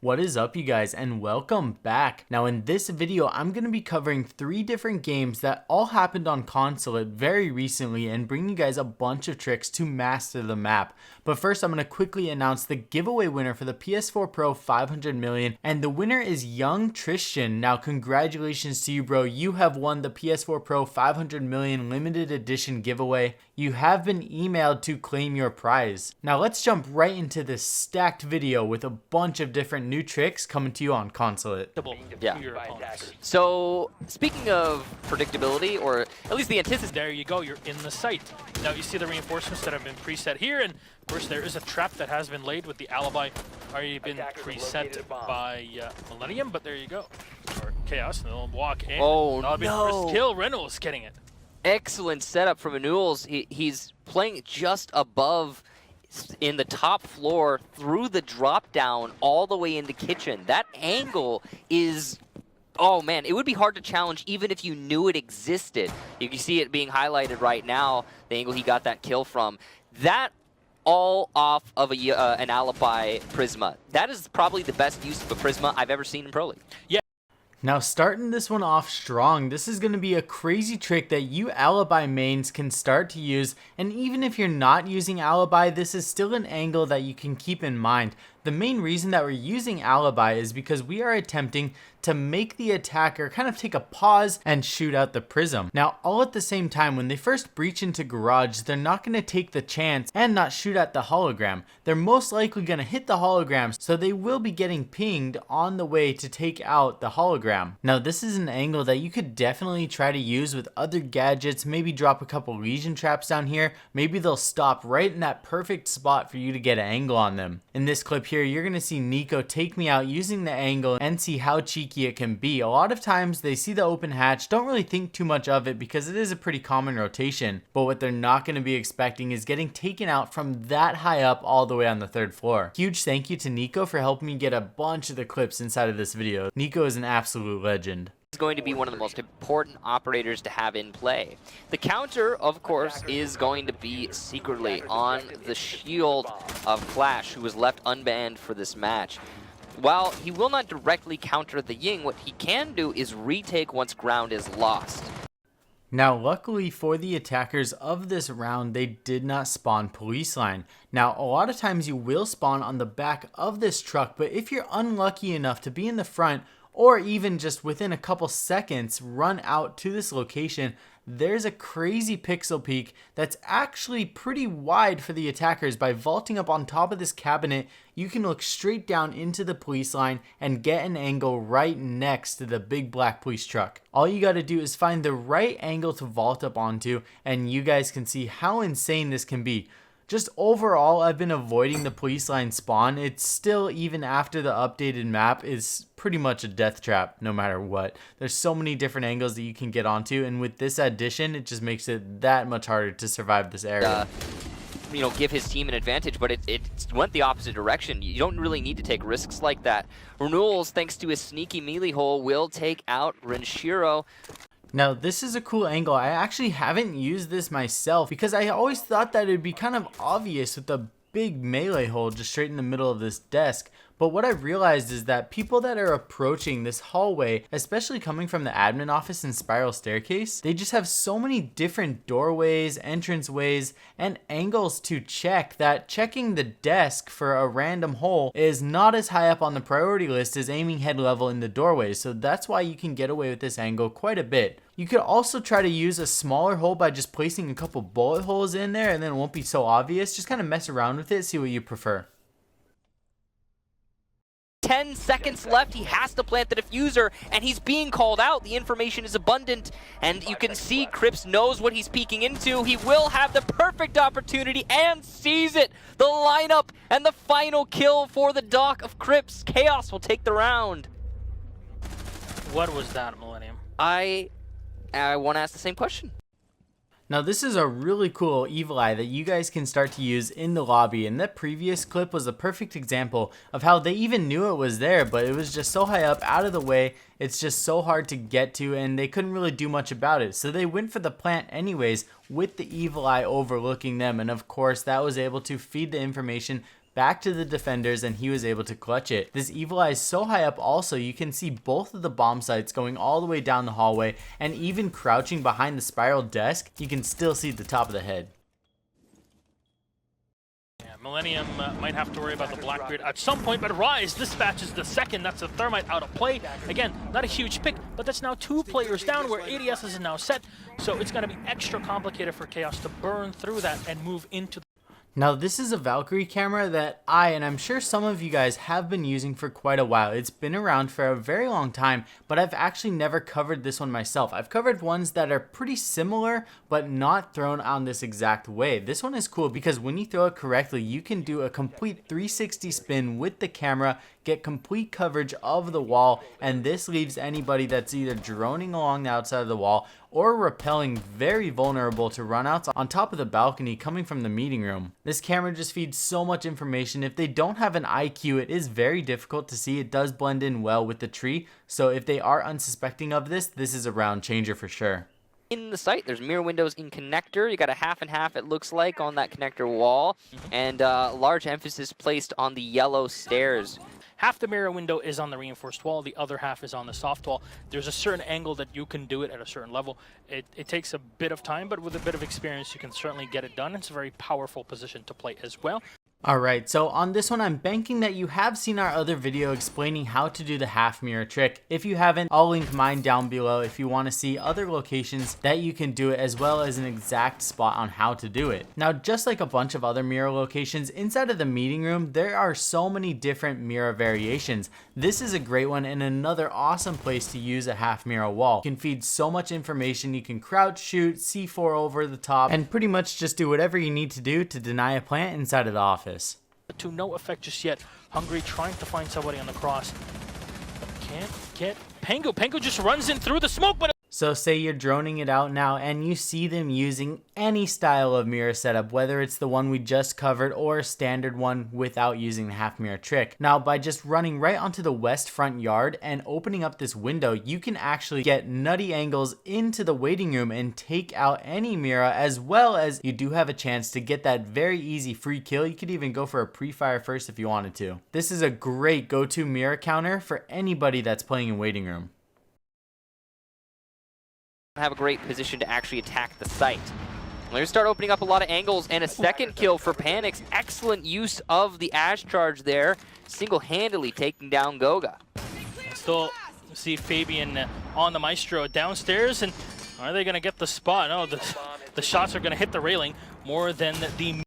What is up, you guys, and welcome back. Now in this video I'm going to be covering 3 different games that all happened on Consulate very recently and bring you guys a bunch of tricks to master the map. But first I'm going to quickly announce the giveaway winner for the PS4 Pro 500 million, and the winner is Young Tristan. Now congratulations to you, bro. You have won the PS4 Pro 500 million limited edition giveaway. You have been emailed to claim your prize. Now let's jump right into this stacked video with a bunch of different new tricks coming to you on Consulate. Yeah. So speaking of predictability, or at least the antithesis, There you go, you're in the site. Now you see the reinforcements that have been preset here, and of course there is a trap that has been laid with the Alibi already been preset by Millennium, but there you go. Or Chaos, and they'll walk in. Oh, that'll be the first kill. Reynolds getting it. excellent setup from Anuels. He's playing just above in the top floor through the drop down all the way into kitchen. That angle is, oh man, it would be hard to challenge even if you knew it existed. You can see it being highlighted right now, the angle he got that kill from. That all off of an Alibi Prisma. That is probably the best use of a Prisma I've ever seen in Pro League. Yeah. Now starting this one off strong, this is going to be a crazy trick that you Alibi mains can start to use, and even if you're not using Alibi, this is still an angle that you can keep in mind. The main reason that we're using Alibi is because we are attempting to make the attacker kind of take a pause and shoot out the prism. Now all at the same time, when they first breach into garage, they're not going to take the chance and not shoot at the hologram. They're most likely going to hit the hologram, so they will be getting pinged on the way to take out the hologram. Now this is an angle that you could definitely try to use with other gadgets. Maybe drop a couple legion traps down here. Maybe they'll stop right in that perfect spot for you to get an angle on them. In this clip here, you're going to see Nico take me out using the angle and see how cheeky it can be. A lot of times they see the open hatch, don't really think too much of it because it is a pretty common rotation, but what they're not going to be expecting is getting taken out from that high up all the way on the 3rd floor. Huge thank you to Nico for helping me get a bunch of the clips inside of this video. Nico is an absolute legend. Is going to be one of the most important operators to have in play. The counter, of course, is going to be secretly on the shield of Clash, who was left unbanned for this match. While he will not directly counter the Ying, what he can do is retake once ground is lost. Now luckily for the attackers of this round, they did not spawn police line. Now a lot of times you will spawn on the back of this truck, but if you're unlucky enough to be in the front, or even just within a couple seconds run out to this location, there's a crazy pixel peak that's actually pretty wide for the attackers. By vaulting up on top of this cabinet, you can look straight down into the police line and get an angle right next to the big black police truck. All you got to do is find the right angle to vault up onto, and you guys can see how insane this can be. Just overall, I've been avoiding the police line spawn. It's still, even after the updated map, is pretty much a death trap no matter what. There's so many different angles that you can get onto, and with this addition, it just makes it that much harder to survive this area. You know, give his team an advantage, but it went the opposite direction. You don't really need to take risks like that. Renewals, thanks to his sneaky melee hole, will take out Renshiro. Now this is a cool angle. I actually haven't used this myself because I always thought that it would be kind of obvious with the big melee hole just straight in the middle of this desk. But what I've realized is that people that are approaching this hallway, especially coming from the admin office and spiral staircase, they just have so many different doorways, entranceways, and angles to check that checking the desk for a random hole is not as high up on the priority list as aiming head level in the doorways. So that's why you can get away with this angle quite a bit. You could also try to use a smaller hole by just placing a couple bullet holes in there, and then it won't be so obvious. Just kind of mess around with it, see what you prefer. 10 seconds left, he has to plant the diffuser, and he's being called out. The information is abundant, and you can see Crips knows what he's peeking into. He will have the perfect opportunity and sees it. The lineup and the final kill for the Doc of Crips. Chaos will take the round. What was that, Millennium? I want to ask the same question. Now this is a really cool evil eye that you guys can start to use in the lobby, and that previous clip was a perfect example of how they even knew it was there, but it was just so high up out of the way, it's just so hard to get to, and they couldn't really do much about it. So they went for the plant anyways with the evil eye overlooking them, and of course that was able to feed the information back to the defenders, and he was able to clutch it. This Evil Eye is so high up also, you can see both of the bomb sites going all the way down the hallway, and even crouching behind the spiral desk, you can still see the top of the head. Millennium might have to worry about the Blackbeard at some point, but Rise dispatches the second. That's a Thermite out of play. Again, not a huge pick, but that's now 2 players down where ADS is now set. So it's going to be extra complicated for Chaos to burn through that and move into the... Now this is a Valkyrie camera that and I'm sure some of you guys have been using for quite a while. It's been around for a very long time, but I've actually never covered this one myself. I've covered ones that are pretty similar, but not thrown on this exact way. This one is cool because when you throw it correctly, you can do a complete 360 spin with the camera, get complete coverage of the wall, and this leaves anybody that's either droning along the outside of the wall or rappelling very vulnerable to runouts on top of the balcony coming from the meeting room. This camera just feeds so much information. If they don't have an IQ, it is very difficult to see. It does blend in well with the tree, so if they are unsuspecting of this, this is a round changer for sure. In the site, there's mirror windows in connector. You got a half and half, it looks like, on that connector wall, and large emphasis placed on the yellow stairs. Half the mirror window is on the reinforced wall, the other half is on the soft wall. There's a certain angle that you can do it at a certain level. It takes a bit of time, but with a bit of experience, you can certainly get it done. It's a very powerful position to play as well. Alright, so on this one I'm banking that you have seen our other video explaining how to do the half mirror trick. If you haven't, I'll link mine down below if you want to see other locations that you can do it, as well as an exact spot on how to do it. Now, just like a bunch of other mirror locations, inside of the meeting room there are so many different mirror variations. This is a great one and another awesome place to use a half mirror wall. You can feed so much information. You can crouch, shoot, C4 over the top, and pretty much just do whatever you need to do to deny a plant inside of the office. To no effect just yet. Hungry trying to find somebody on the cross. But can't get Pango. Pango just runs in through the smoke, but... So say you're droning it out now and you see them using any style of mirror setup, whether it's the one we just covered or a standard one without using the half mirror trick. Now, by just running right onto the west front yard and opening up this window, you can actually get nutty angles into the waiting room and take out any Mira, as well as you do have a chance to get that very easy free kill. You could even go for a pre-fire first if you wanted to. This is a great go-to Mira counter for anybody that's playing in waiting room. Have a great position to actually attack the site. We're going to start opening up a lot of angles, and a second kill for Panics. Excellent use of the Ash charge there, single-handedly taking down Goga. Still see Fabian on the Maestro downstairs, and are they going to get the spot? No, the shots are going to hit the railing more than the...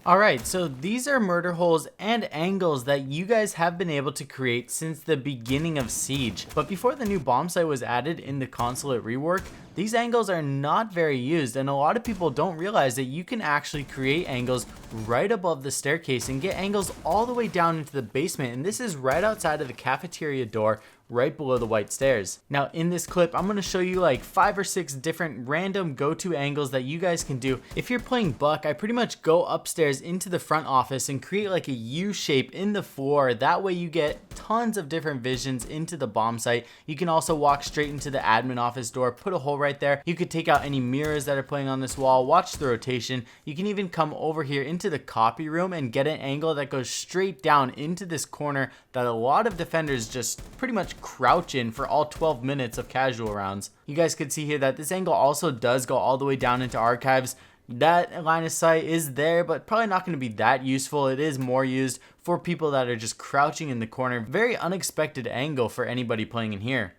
Alright, so these are murder holes and angles that you guys have been able to create since the beginning of Siege. But before the new bomb site was added in the Consulate rework, these angles are not very used, and a lot of people don't realize that you can actually create angles right above the staircase and get angles all the way down into the basement, and this is right outside of the cafeteria door, right below the white stairs. Now in this clip, I'm going to show you like 5 or 6 different random go-to angles that you guys can do. If you're playing Buck, I pretty much go upstairs into the front office and create like a U shape in the floor. That way you get tons of different visions into the bomb site. You can also walk straight into the admin office door, put a hole right there. You could take out any mirrors that are playing on this wall, watch the rotation. You can even come over here into the copy room and get an angle that goes straight down into this corner that a lot of defenders just pretty much crouch in for all 12 minutes of casual rounds. You guys could see here that this angle also does go all the way down into archives. That line of sight is there, but probably not going to be that useful. It is more used for people that are just crouching in the corner. Very unexpected angle for anybody playing in here.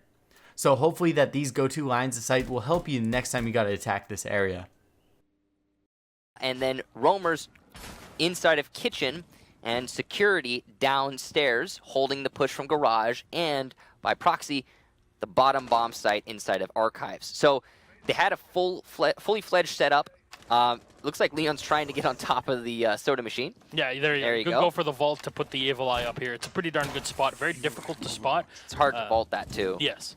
So hopefully that these go-to lines of sight will help you next time you got to attack this area. And then roamers inside of kitchen, and security downstairs holding the push from garage, and by proxy the bottom bomb site inside of archives. So they had a fully fledged setup. Looks like Leon's trying to get on top of the soda machine. Yeah, there you go. Go for the vault to put the Evil Eye up here. It's a pretty darn good spot. Very difficult to spot. It's hard to vault that too. Yes.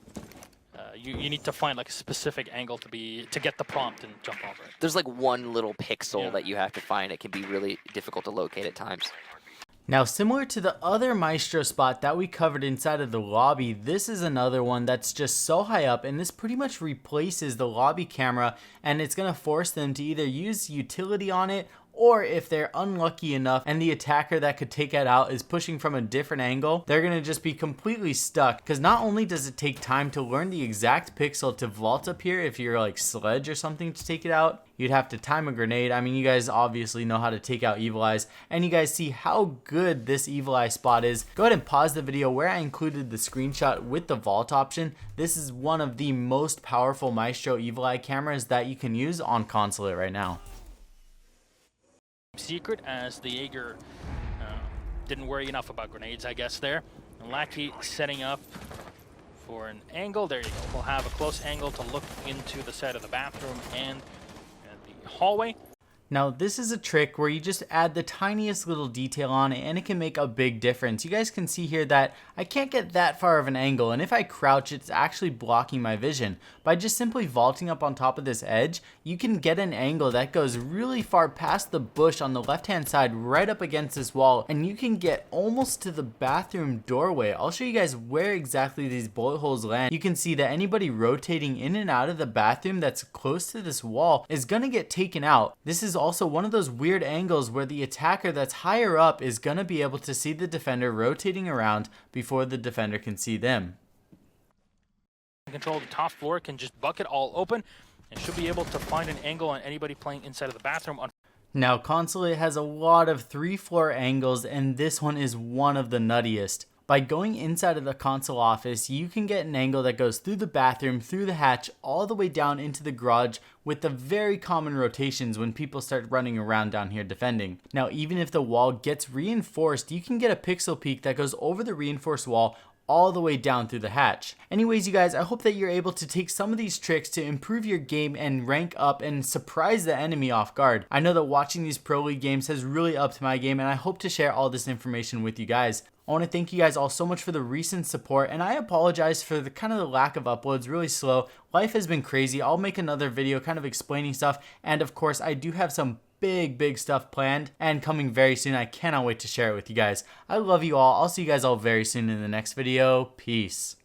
You need to find like a specific angle to get the prompt and jump over it. There's like one little pixel that you have to find. It can be really difficult to locate at times. Now, similar to the other Maestro spot that we covered inside of the lobby, this is another one that's just so high up, and this pretty much replaces the lobby camera, and it's going to force them to either use utility on it or if they're unlucky enough and the attacker that could take it out is pushing from a different angle, they're gonna just be completely stuck, because not only does it take time to learn the exact pixel to vault up here if you're like Sledge or something to take it out, you'd have to time a grenade. I mean, you guys obviously know how to take out Evil Eyes, and you guys see how good this Evil Eye spot is. Go ahead and pause the video where I included the screenshot with the vault option. This is one of the most powerful Maestro Evil Eye cameras that you can use on Consulate right now. Secret, as the Jaeger didn't worry enough about grenades, I guess, there. And Lackey setting up for an angle. There you go. We'll have a close angle to look into the side of the bathroom and the hallway. Now this is a trick where you just add the tiniest little detail on it and it can make a big difference. You guys can see here that I can't get that far of an angle, and if I crouch it's actually blocking my vision. By just simply vaulting up on top of this edge, you can get an angle that goes really far past the bush on the left hand side right up against this wall, and you can get almost to the bathroom doorway. I'll show you guys where exactly these bullet holes land. You can see that anybody rotating in and out of the bathroom that's close to this wall is gonna get taken out. This is also one of those weird angles where the attacker that's higher up is gonna be able to see the defender rotating around before the defender can see them. Control the top floor, can just bucket all open and should be able to find an angle on anybody playing inside of the bathroom. Now Consulate has a lot of 3-floor angles, and this one is one of the nuttiest. By going inside of the console office, you can get an angle that goes through the bathroom, through the hatch, all the way down into the garage with the very common rotations when people start running around down here defending. Now even if the wall gets reinforced, you can get a pixel peek that goes over the reinforced wall all the way down through the hatch. Anyways, you guys, I hope that you're able to take some of these tricks to improve your game and rank up and surprise the enemy off guard. I know that watching these Pro League games has really upped my game, and I hope to share all this information with you guys. I want to thank you guys all so much for the recent support, and I apologize for the kind of the lack of uploads. Really slow. Life has been crazy. I'll make another video kind of explaining stuff, and of course I do have some big stuff planned and coming very soon. I cannot wait to share it with you guys. I love you all. I'll see you guys all very soon in the next video. Peace.